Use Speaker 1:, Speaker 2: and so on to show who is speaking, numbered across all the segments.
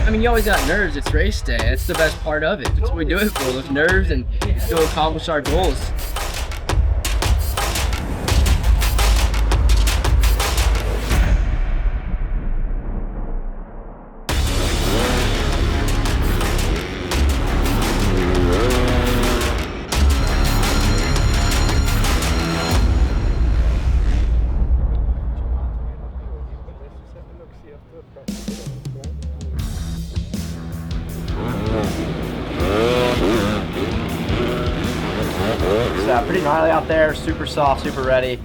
Speaker 1: I mean, you always got nerves. It's race day. That's the best part of it. That's what we do it for, those nerves, and to accomplish our goals.
Speaker 2: Pretty gnarly out there, super soft, super ready.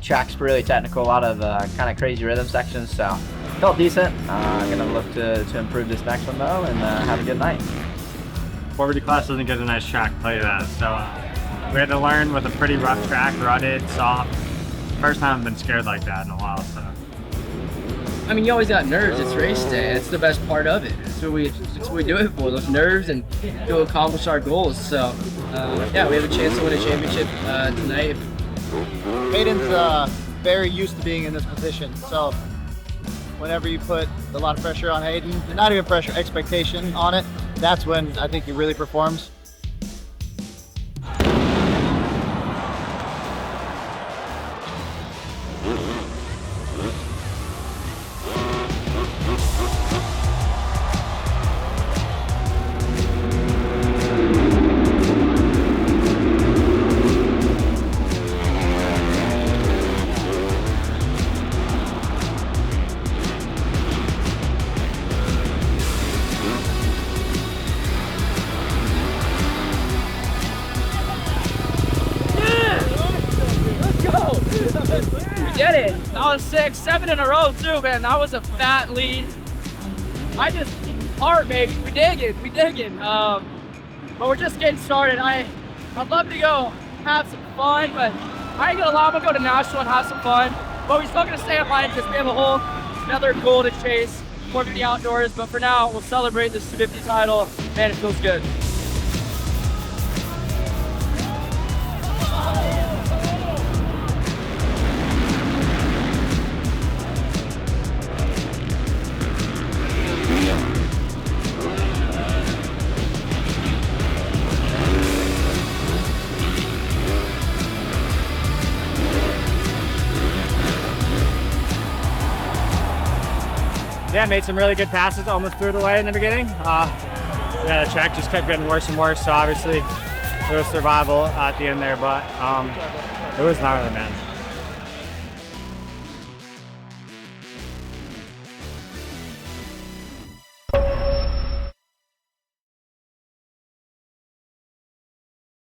Speaker 2: Track's really technical, a lot of kind of crazy rhythm sections, so felt decent. I'm gonna look to improve this next one though, and have a good night.
Speaker 3: 450 class doesn't get a nice track, I'll tell you that. So we had to learn with a pretty rough track, rutted, soft. First time I've been scared like that in a while. So
Speaker 1: I mean, you always got nerves. It's race day. That's the best part of it. That's what we do it for, those nerves, and to accomplish our goals. So yeah, we have a chance to win a championship tonight.
Speaker 4: Hayden's very used to being in this position, so whenever you put a lot of pressure on Hayden, not even pressure, expectation on it, that's when I think he really performs.
Speaker 1: We did it. That was 6, 7 in a row too, man. That was a fat lead. Hard, baby. We digging. But we're just getting started. I'd love to go have some fun, but I ain't gonna lie, I'm gonna go to Nashville and have some fun. But we're still gonna stay in line because we have another goal to chase, 450 outdoors. But for now, we'll celebrate this 250 title. Man, it feels good.
Speaker 3: yeah, made some really good passes, almost threw it away in the beginning. Yeah, the track just kept getting worse and worse, so obviously it was survival at the end there, but it was gnarly, man.